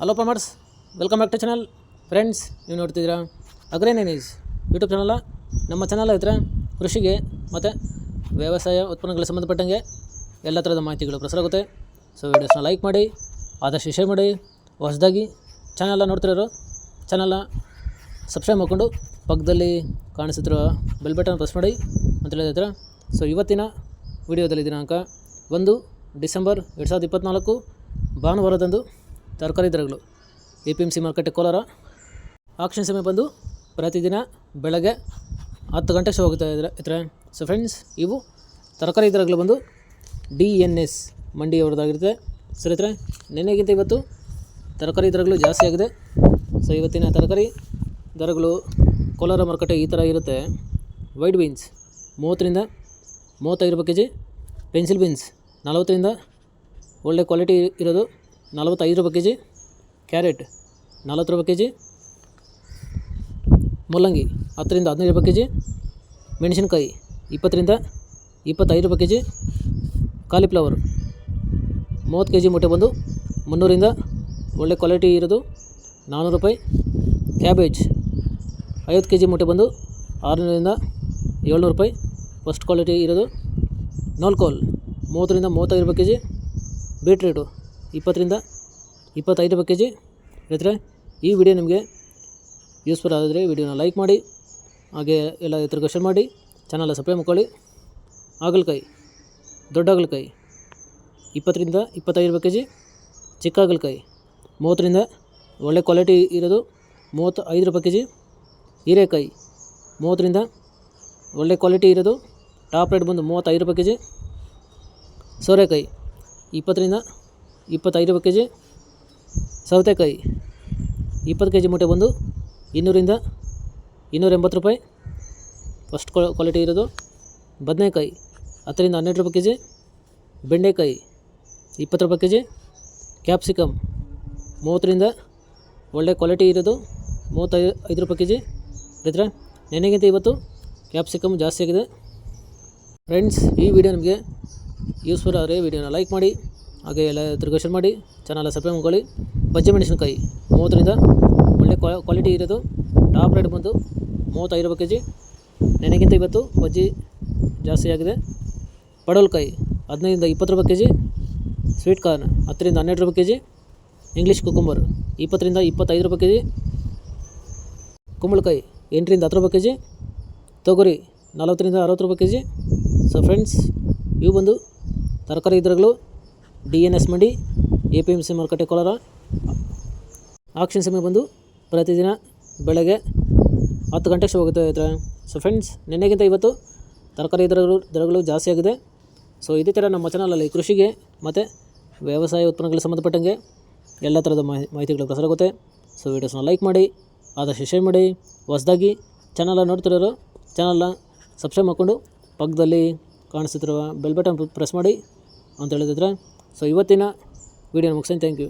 Hello farmers, welcome back to channel. Friends, ನೀವು ನೋಡ್ತಿದ್ದೀರಾ ಅಗ್ರಿನೇನೀಸ್ ಯೂಟ್ಯೂಬ್ ಚಾನಲ. ನಮ್ಮ ಚಾನಲ್ ಹತ್ರ ಕೃಷಿಗೆ ಮತ್ತು ವ್ಯವಸಾಯ ಉತ್ಪನ್ನಗಳಿಗೆ ಸಂಬಂಧಪಟ್ಟಂಗೆ ಎಲ್ಲ ಥರದ ಮಾಹಿತಿಗಳು ಪ್ರಸಾರ ಆಗುತ್ತೆ. ಸೊ ವೀಡಿಯೋಸ್ನ ಲೈಕ್ ಮಾಡಿ, ಆದಷ್ಟು ಶೇರ್ ಮಾಡಿ. ಹೊಸದಾಗಿ ಚಾನಲ್ನ ನೋಡ್ತಿರೋರು ಚಾನಲ್ನ ಸಬ್ಸ್ಕ್ರೈಬ್ ಮಾಡಿಕೊಂಡು ಪಕ್ಕದಲ್ಲಿ ಕಾಣಿಸುತ್ತಿರುವ ಬೆಲ್ ಬಟನ್ ಪ್ರೆಸ್ ಮಾಡಿ ಅಂತ ಹೇಳಿದ್ರೆ. ಸೊ ಇವತ್ತಿನ ವಿಡಿಯೋದಲ್ಲಿ ದಿನಾಂಕ 1 ಡಿಸೆಂಬರ್ 2024 ಭಾನುವಾರದಂದು ತರಕಾರಿ ದರಗಳು APMC ಮಾರ್ಕೆಟ್ ಕೋಲಾರ ಆಕ್ಷನ್ ಸಮಯ ಬಂದು ಪ್ರತಿದಿನ ಬೆಳಗ್ಗೆ 10 ಗಂಟೆಗೆ ಶೋ ಹೋಗ್ತಾ ಇದ್ದಾರೆ. ಸೊ ಫ್ರೆಂಡ್ಸ್, ಇವು ತರಕಾರಿ ದರಗಳು ಬಂದು DNS ಮಂಡಿಯವರದಾಗಿರುತ್ತೆ. ಸರಿ ಇದ್ರೆ, ನಿನ್ನೆಗಿಂತ ಇವತ್ತು ತರಕಾರಿ ದರಗಳು ಜಾಸ್ತಿ ಆಗಿದೆ. ಸೊ ಇವತ್ತಿನ ತರಕಾರಿ ದರಗಳು ಕೋಲಾರ ಮಾರುಕಟ್ಟೆ ಈ ಥರ ಇರುತ್ತೆ. ವೈಟ್ ಬೀನ್ಸ್ 30ರಿಂದ 35 ರೂಪಾಯಿ ಕೆಜಿ, ಪೆನ್ಸಿಲ್ ಬೀನ್ಸ್ 40ರಿಂದ ಒಳ್ಳೆ ಕ್ವಾಲಿಟಿ ಇರೋದು 45 ರೂಪಾಯಿ ಕೆಜಿ, ಕ್ಯಾರೆಟ್ 40 ರೂಪಾಯಿ ಕೆಜಿ, ಮೂಲಂಗಿ 10ರಿಂದ 15 ರೂಪಾಯಿ ಕೆಜಿ, ಮೆಣಸಿನ್ಕಾಯಿ 20ರಿಂದ 25 ರೂಪಾಯಿ ಕೆಜಿ, ಕಾಲಿಫ್ಲವರ್ 30 ಕೆಜಿ ಮೂಟೆ ಬಂದು 300ರಿಂದ ಒಳ್ಳೆ ಕ್ವಾಲಿಟಿ ಇರೋದು 400 ರೂಪಾಯಿ, ಕ್ಯಾಬೇಜ್ 50 ಕೆಜಿ ಮೂಟೆ ಬಂದು 600ರಿಂದ 700 ರೂಪಾಯಿ ಫಸ್ಟ್ ಕ್ವಾಲಿಟಿ ಇರೋದು, ನೋಲ್ಕೋಲ್ 30ರಿಂದ 35 ರೂಪಾಯಿ ಕೆಜಿ, ಬೀಟ್ರೂಟು 20ರಿಂದ 25 ರೂಪಾಯಿ ಕೆಜಿ. ರೈತರೆ, ಈ ವಿಡಿಯೋ ನಿಮಗೆ ಯೂಸ್ಫುಲ್ ಆದರೆ ವಿಡಿಯೋನ ಲೈಕ್ ಮಾಡಿ, ಹಾಗೆ ಎಲ್ಲ ರೈತರಿಗೆ ಶೇರ್ ಮಾಡಿ, ಚಾನಲ್ ಸಬ್ಸ್ಕ್ರೈಬ್ ಮಾಡ್ಕೊಳ್ಳಿ. ಹಾಗಲಕಾಯಿ, ದೊಡ್ಡ ಹಾಗಲಕಾಯಿ 20ರಿಂದ 25 ರೂಪಾಯಿ ಕೆಜಿ, ಚಿಕ್ಕ ಹಾಗಲಕಾಯಿ 30ರಿಂದ ಒಳ್ಳೆ ಕ್ವಾಲಿಟಿ ಇರೋದು 35 ರೂಪಾಯಿ ಕೆಜಿ, ಹೀರೆಕಾಯಿ 30ರಿಂದ ಒಳ್ಳೆ ಕ್ವಾಲಿಟಿ ಇರೋದು ಟಾಪ್ ರೇಟ್ ಬಂದು 35 ರೂಪಾಯಿ ಕೆಜಿ, ಸೋರೆಕಾಯಿ 20ರಿಂದ 25 ರೂಪಾಯಿ ಕೆಜಿ, ಸೌತೆಕಾಯಿ 20 ಕೆಜಿ ಮೂಟೆ ಬಂದು 200ರಿಂದ 280 ರೂಪಾಯಿ ಫಸ್ಟ್ ಕ್ವಾಲಿಟಿ ಇರೋದು, ಬದನೆಕಾಯಿ 10ರಿಂದ 12 ರೂಪಾಯಿ ಕೆಜಿ, ಬೆಂಡೆಕಾಯಿ 20 ರೂಪಾಯಿ ಕೆಜಿ, ಕ್ಯಾಪ್ಸಿಕಮ್ 30ರಿಂದ ಒಳ್ಳೆ ಕ್ವಾಲಿಟಿ ಇರೋದು 35 ರೂಪಾಯಿ ಕೆಜಿ. ರೈತರೆ, ನೆನೆಗಿಂತ ಇವತ್ತು ಕ್ಯಾಪ್ಸಿಕಮ್ ಜಾಸ್ತಿ ಆಗಿದೆ. ಫ್ರೆಂಡ್ಸ್, ಈ ವಿಡಿಯೋ ನಿಮಗೆ ಯೂಸ್ಫುಲ್ ಆದರೆ ವಿಡಿಯೋನ ಲೈಕ್ ಮಾಡಿ, ಹಾಗೆ ಎಲ್ಲ ರೈತರಿಗೆ ಶೇರ್ ಮಾಡಿ, ಚಾನಲ್ ಸಬ್ಸ್ಕ್ರೈಬ್ ಮಾಡ್ಕೊಳ್ಳಿ. ಬಜ್ಜಿ ಮೆಣಸಿನಕಾಯಿ 30ರಿಂದ ಒಳ್ಳೆ ಕ್ವಾಲಿಟಿ ಇರೋದು ಟಾಪ್ ರೇಟ್ ಬಂದು 35 ರೂಪಾಯಿ ಕೆಜಿ. ನೆನೆಗಿಂತ ಇವತ್ತು ಬಜ್ಜಿ ಜಾಸ್ತಿ ಆಗಿದೆ. ಪಡವಲಕಾಯಿ 15ರಿಂದ 20 ರೂಪಾಯಿ ಕೆಜಿ, ಸ್ವೀಟ್ ಕಾರ್ನ್ 10ರಿಂದ 12 ರೂಪಾಯಿ ಕೆಜಿ, ಇಂಗ್ಲೀಷ್ ಕುಕುಂಬರ್ 20ರಿಂದ 25 ರೂಪಾಯಿ ಕೆಜಿ, ಕುಂಬಳಕಾಯಿ 8ರಿಂದ 10 ರೂಪಾಯಿ ಕೆಜಿ, ತೊಗರಿ 40ರಿಂದ 60 ರೂಪಾಯಿ ಕೆಜಿ. ಸೊ ಫ್ರೆಂಡ್ಸ್, ಇವು ಬಂದು ತರಕಾರಿ ದರಗಳು DNS ಮಂಡಿ APMC ಮಾರುಕಟ್ಟೆ ಕೋಲಾರ ಆಕ್ಷನ್ ಸಮಯ ಬಂದು ಪ್ರತಿದಿನ ಬೆಳಗ್ಗೆ 10 ಗಂಟೆಗೆ ಶೋ ಹೋಗುತ್ತೆ ಇದ್ರೆ. ಸೊ ಫ್ರೆಂಡ್ಸ್, ನಿನ್ನೆಗಿಂತ ಇವತ್ತು ತರಕಾರಿ ದರಗಳು ಜಾಸ್ತಿ ಆಗಿದೆ. ಸೊ ಇದೇ ಥರ ನಮ್ಮ ಚಾನಲಲ್ಲಿ ಕೃಷಿಗೆ ಮತ್ತು ವ್ಯವಸಾಯ ಉತ್ಪನ್ನಗಳಿಗೆ ಸಂಬಂಧಪಟ್ಟಂಗೆ ಎಲ್ಲ ಥರದ ಮಾಹಿತಿಗಳು ಪ್ರಸಾರ ಆಗುತ್ತೆ. ಸೊ ವೀಡಿಯೋಸ್ನ ಲೈಕ್ ಮಾಡಿ, ಆದಷ್ಟು ಶೇರ್ ಮಾಡಿ. ಹೊಸದಾಗಿ ಚಾನಲ್ನ ನೋಡ್ತಿರೋರು ಚಾನಲ್ನ ಸಬ್ಸ್ಕ್ರೈಬ್ ಮಾಡಿಕೊಂಡು ಪಕ್ಕದಲ್ಲಿ ಕಾಣಿಸುತ್ತಿರುವ ಬೆಲ್ ಬಟನ್ ಪ್ರೆಸ್ ಮಾಡಿ ಅಂತ ಹೇಳಿದ್ರೆ. ಸೊ ಇವತ್ತಿನ ವಿಡಿಯೋನ ಮುಗಿಸ್ತೀನಿ. Thank you.